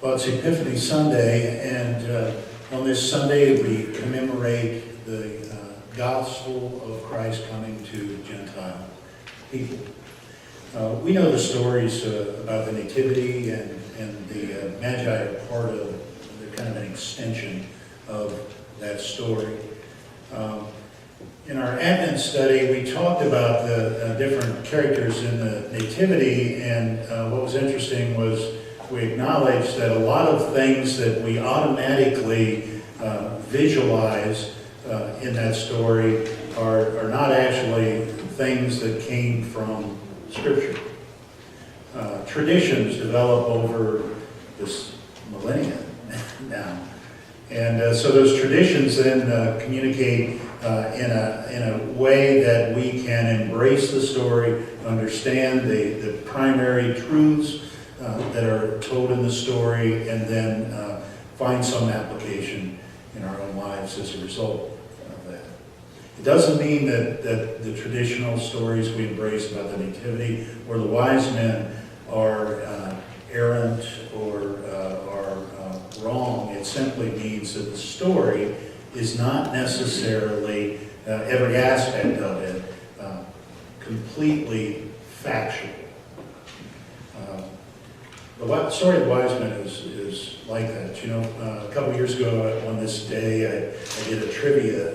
Well, it's Epiphany Sunday, and on this Sunday we commemorate the gospel of Christ coming to Gentile people. We know the stories about the Nativity and the Magi are part of, they're kind of an extension of that story. In our Advent study, we talked about the different characters in the Nativity, and what was interesting was we acknowledged that a lot of things that we automatically visualize in that story are not actually things that came from Scripture. Traditions develop over this millennia now. And so those traditions then communicate in a way that we can embrace the story, understand the primary truths that are told in the story, and then find some application in our own lives as a result of that. It doesn't mean that the traditional stories we embrace about the Nativity or the wise men are errant or are wrong. It simply means that the story is not necessarily, every aspect of it, completely factual. The story of the wise men is like that. You know, a couple years ago on this day, I did a trivia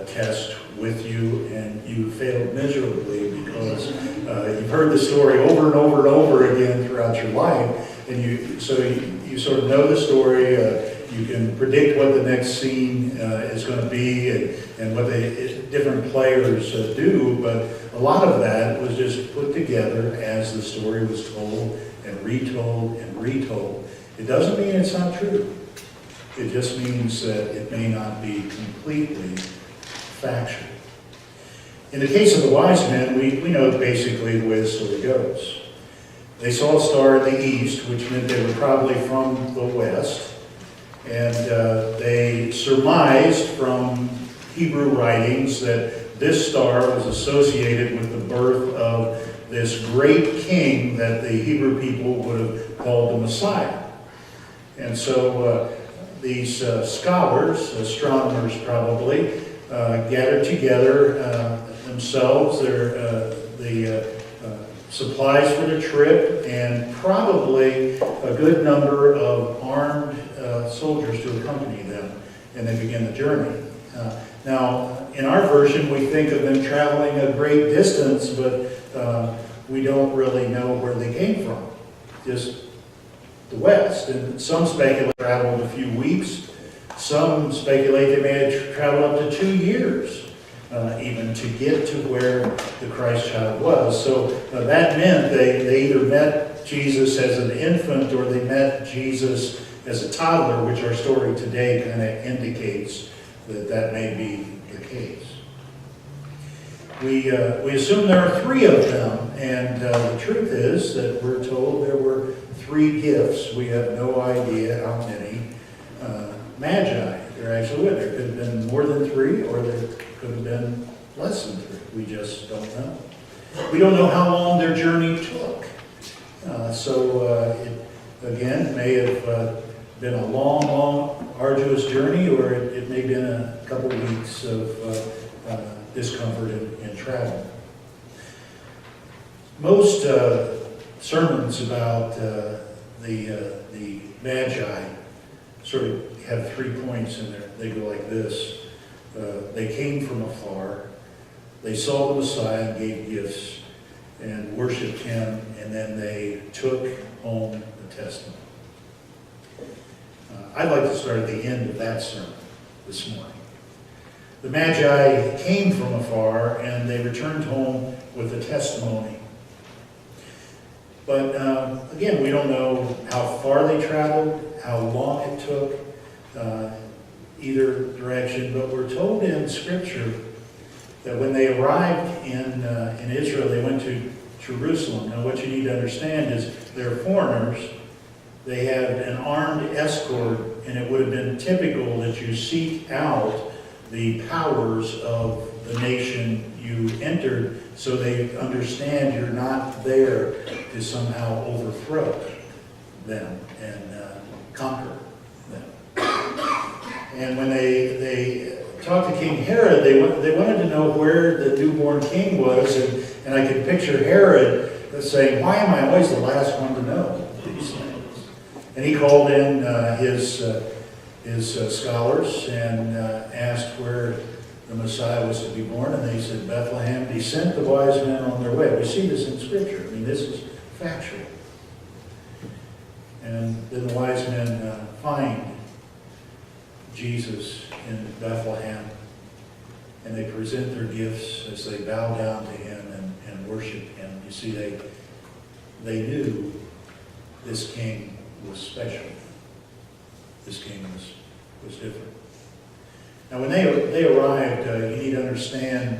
test with you, and you failed miserably because you've heard the story over and over and over again throughout your life, and you sort of know the story. You can predict what the next scene is going to be and what the different players do, but a lot of that was just put together as the story was told and retold and retold. It doesn't mean it's not true. It just means that it may not be completely factual. In the case of the wise men, we know basically the way the story goes. They saw a star in the east, which meant they were probably from the west, and they surmised from Hebrew writings that this star was associated with the birth of this great king that the Hebrew people would have called the Messiah. And so these scholars, astronomers probably, gathered together themselves, the supplies for the trip, and probably a good number of armed soldiers to accompany them, and they began the journey. Now, in our version, we think of them traveling a great distance, but we don't really know where they came from, just the west. And some speculate they traveled a few weeks. Some speculate they may have traveled up to 2 years even to get to where the Christ child was. So that meant they either met Jesus as an infant or they met Jesus as a toddler, which our story today kind of indicates that may be the case. We assume there are 3 of them, and the truth is that we're told there were 3 gifts. We have no idea how many magi there actually were. There could have been more than 3, or there could have been less than 3. We just don't know. We don't know how long their journey took. It, again, may have been a long, arduous journey, or it may have been a couple weeks of discomfort in travel. Most sermons about the Magi sort of have 3 points in there. They go like this. They came from afar. They saw the Messiah and gave gifts and worshiped him, and then they took home the Testament. I'd like to start at the end of that sermon this morning. The Magi came from afar, and they returned home with a testimony. But again, we don't know how far they traveled, how long it took, either direction. But we're told in Scripture that when they arrived in Israel, they went to Jerusalem. Now, what you need to understand is they're foreigners. They had an armed escort, and it would have been typical that you seek out the powers of the nation you entered so they understand you're not there to somehow overthrow. them and conquer them. And when they talked to King Herod, they wanted to know where the newborn king was, and I could picture Herod saying, "Why am I always the last one to know these things?" And he called in his scholars and asked where the Messiah was to be born, and they said, "Bethlehem." He sent the wise men on their way. We see this in Scripture. I mean, this is factual. And then the wise men find Jesus in Bethlehem, and they present their gifts as they bow down to him and worship him. You see, they knew this king was special. This king was different. Now, when they arrived, you need to understand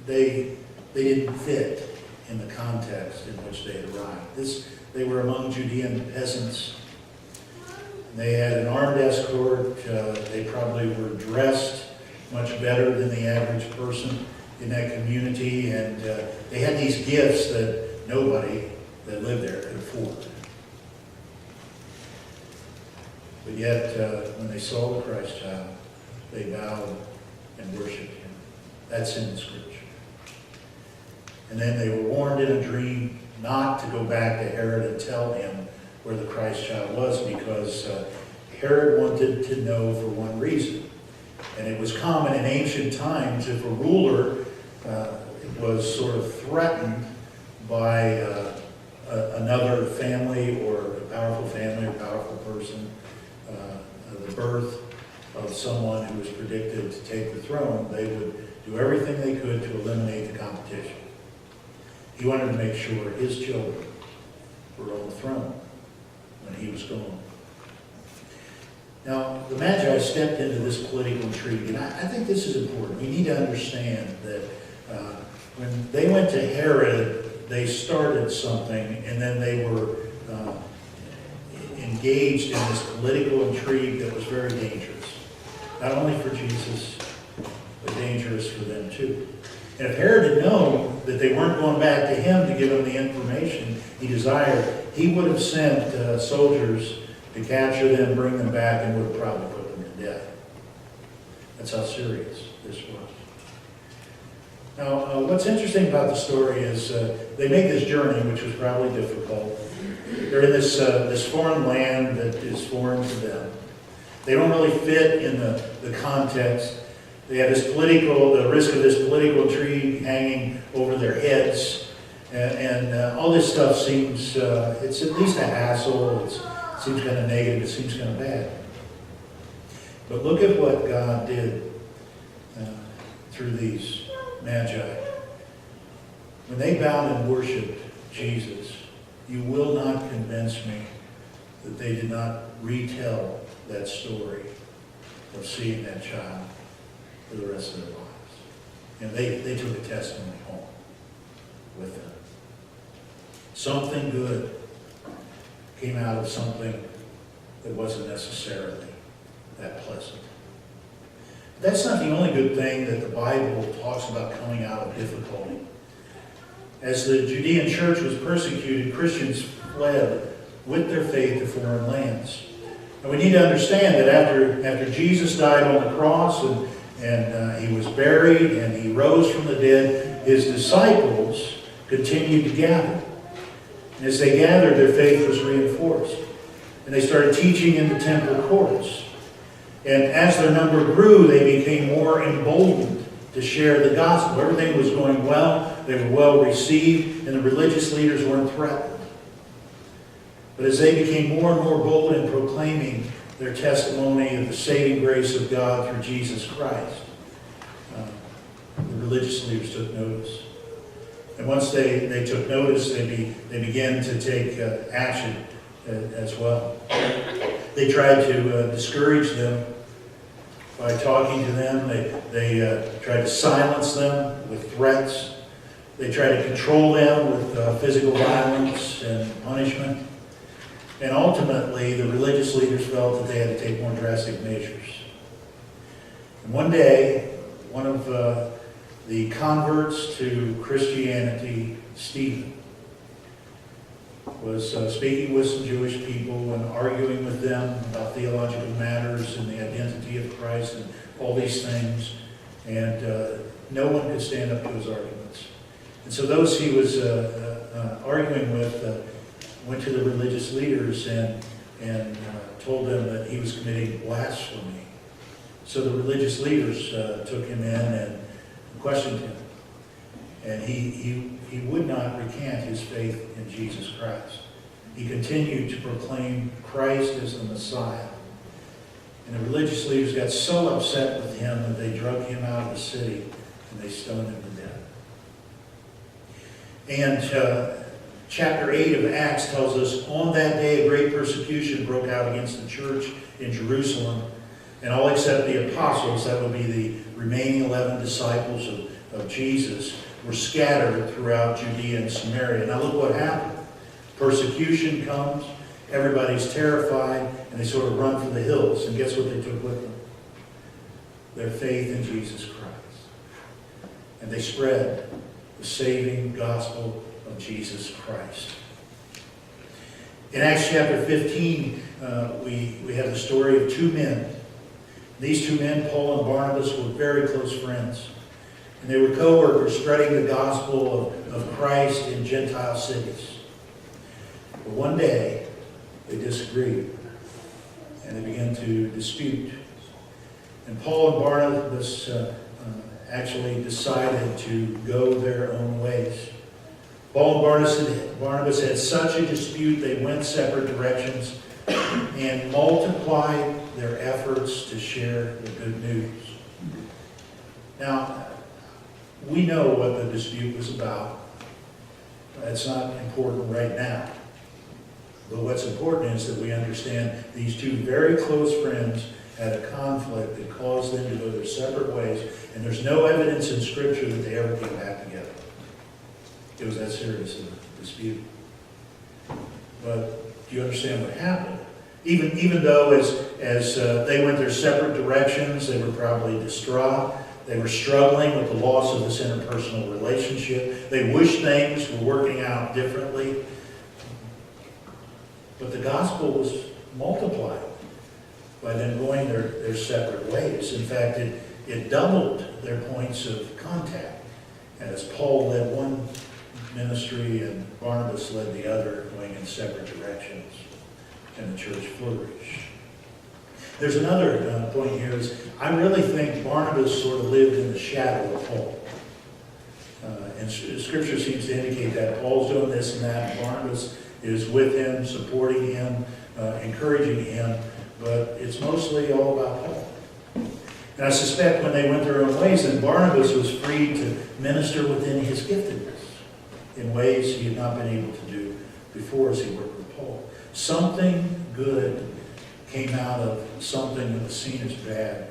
they didn't fit in the context in which they had arrived. They were among Judean peasants. They had an armed escort. They probably were dressed much better than the average person in that community, and they had these gifts that nobody that lived there could afford. But yet, when they saw the Christ child, they bowed and worshiped him. That's in the Scripture. And then they were warned in a dream not to go back to Herod and tell him where the Christ child was, because Herod wanted to know for one reason. And it was common in ancient times, if a ruler was sort of threatened by another family or a powerful family or powerful person, the birth of someone who was predicted to take the throne, they would do everything they could to eliminate the competition. He wanted to make sure his children were on the throne when he was gone. Now, the Magi stepped into this political intrigue, and I think this is important. We need to understand that when they went to Herod, they started something, and then they were engaged in this political intrigue that was very dangerous. Not only for Jesus, but dangerous for them too. And if Herod had known that they weren't going back to him to give him the information he desired, he would have sent soldiers to capture them, bring them back, and would have probably put them to death. That's how serious this was. Now, what's interesting about the story is they make this journey, which was probably difficult. They're in this foreign land that is foreign to them. They don't really fit in the context. They have the risk of this political intrigue hanging over their heads. And all this stuff seems, it's at least a hassle. It seems kind of negative. It seems kind of bad. But look at what God did through these Magi. When they bowed and worshiped Jesus, you will not convince me that they did not retell that story of seeing that child for the rest of their lives. And they took a testimony home with them. Something good came out of something that wasn't necessarily that pleasant. That's not the only good thing that the Bible talks about coming out of difficulty. As the Judean church was persecuted, Christians fled with their faith to foreign lands. And we need to understand that after Jesus died on the cross and he was buried and he rose from the dead, his disciples continued to gather. And as they gathered, their faith was reinforced. And they started teaching in the temple courts. And as their number grew, they became more emboldened to share the gospel. Everything was going well. They were well received, and the religious leaders weren't threatened. But as they became more and more bold in proclaiming their testimony of the saving grace of God through Jesus Christ, the religious leaders took notice. And once they took notice, they began to take action as well. They tried to discourage them by talking to them. They tried to silence them with threats. They tried to control them with physical violence and punishment. And ultimately, the religious leaders felt that they had to take more drastic measures. And one day, one of the converts to Christianity, Stephen, was speaking with some Jewish people and arguing with them about theological matters and the identity of Christ and all these things. And no one could stand up to his arguments. And so those he was arguing with went to the religious leaders and told them that he was committing blasphemy. So the religious leaders took him in and questioned him. And he would not recant his faith in Jesus Christ. He continued to proclaim Christ as the Messiah. And the religious leaders got so upset with him that they drug him out of the city and they stoned him to death. And chapter 8 of Acts tells us, on that day a great persecution broke out against the church in Jerusalem. And all except the apostles, that would be the remaining 11 disciples of Jesus, were scattered throughout Judea and Samaria. Now look what happened. Persecution comes, everybody's terrified, and they sort of run for the hills. And guess what they took with them? Their faith in Jesus Christ. And they spread the saving gospel of Jesus Christ. In Acts chapter 15, we have the story of two men. These two men, Paul and Barnabas, were very close friends. And they were co-workers spreading the gospel of Christ in Gentile cities. But one day, they disagreed. And they began to dispute. And Paul and Barnabas actually decided to go their own ways. Paul and Barnabas had such a dispute, they went separate directions and multiplied their efforts to share the good news. Now, we know what the dispute was about. It's not important right now. But what's important is that we understand these two very close friends had a conflict that caused them to go their separate ways, and there's no evidence in Scripture that they ever came back together. It was that serious of a dispute. But do you understand what happened? Even though as they went their separate directions, they were probably distraught. They were struggling with the loss of this interpersonal relationship. They wished things were working out differently. But the gospel was multiplied by them going their separate ways. In fact, it doubled their points of contact as Paul led one ministry and Barnabas led the other, going in separate directions, and the church flourished. There's another point here is I really think Barnabas sort of lived in the shadow of Paul. And Scripture seems to indicate that Paul's doing this and that, and Barnabas is with him, supporting him, encouraging him, but it's mostly all about Paul. And I suspect when they went their own ways, then Barnabas was free to minister within his giftedness in ways he had not been able to do before as he worked with Paul. Something good came out of something that was seen as bad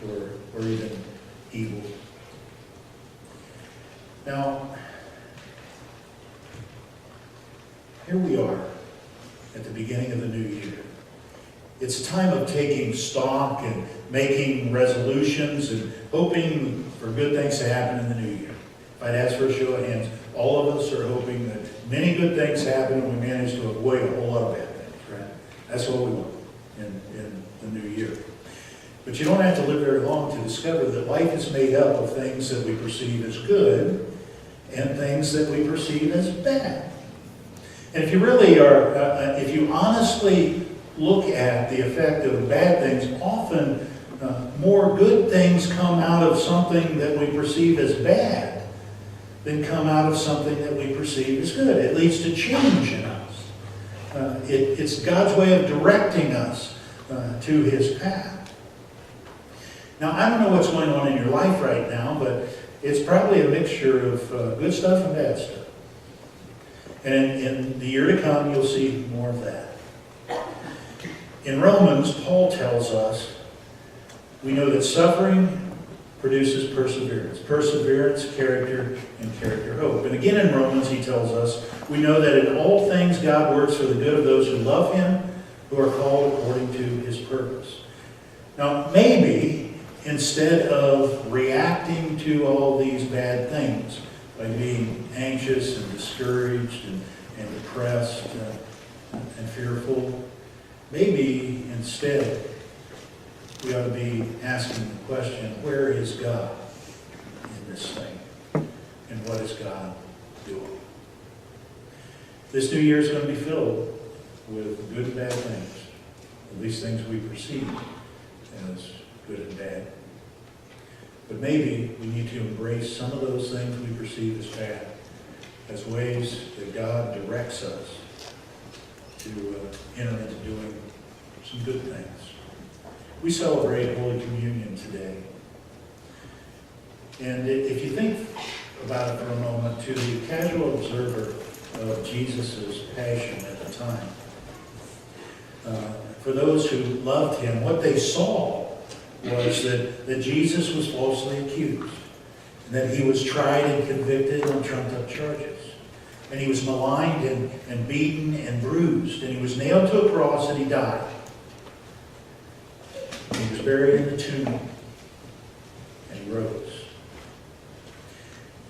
or even evil. Now, here we are at the beginning of the new year. It's a time of taking stock and making resolutions and hoping for good things to happen in the new year. If I'd ask for a show of hands, all of us are hoping that many good things happen and we manage to avoid a whole lot of bad things, right? That's what we want in the new year. But you don't have to live very long to discover that life is made up of things that we perceive as good and things that we perceive as bad. And if you really are, if you honestly look at the effect of bad things, often more good things come out of something that we perceive as bad than come out of something that we perceive as good. It leads to change in us. It's God's way of directing us to His path. Now, I don't know what's going on in your life right now, but it's probably a mixture of good stuff and bad stuff. And in the year to come, you'll see more of that. In Romans, Paul tells us, we know that suffering produces perseverance. Perseverance, character, and character, hope. And again in Romans, he tells us, we know that in all things God works for the good of those who love Him, who are called according to His purpose. Now, maybe instead of reacting to all these bad things by being anxious and discouraged and depressed and fearful. Maybe instead we ought to be asking the question, where is God in this thing? And what is God doing? This new year is going to be filled with good and bad things, at least things we perceive as good and bad. But maybe we need to embrace some of those things we perceive as bad as ways that God directs us to enter into doing some good things. We celebrate Holy Communion today. And if you think about it for a moment, to the casual observer of Jesus' passion at the time, for those who loved him, what they saw was that Jesus was falsely accused, and that he was tried and convicted on trumped-up charges. And he was maligned and beaten and bruised, and he was nailed to a cross and he died. And he was buried in the tomb, and he rose.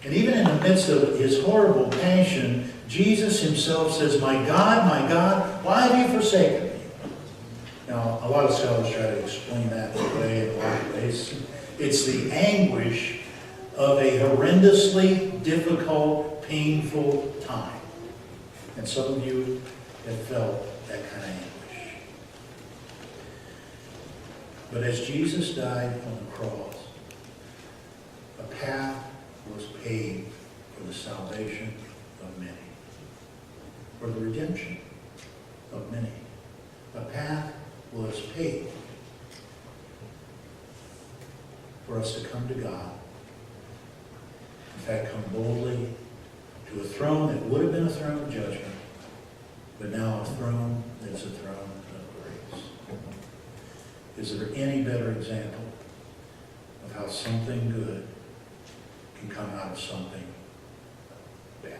And even in the midst of his horrible passion, Jesus himself says, my God, why have you forsaken me? Now, a lot of scholars try to explain that away in a lot of ways. It's the anguish of a horrendously difficult, painful time. And some of you have felt that kind of anguish. But as Jesus died on the cross, a path was paved for the salvation of many, for the redemption of many. A path was paved for us to come to God. In fact, come boldly to a throne that would have been a throne of judgment, but now a throne that's a throne of grace. Is there any better example of how something good can come out of something bad?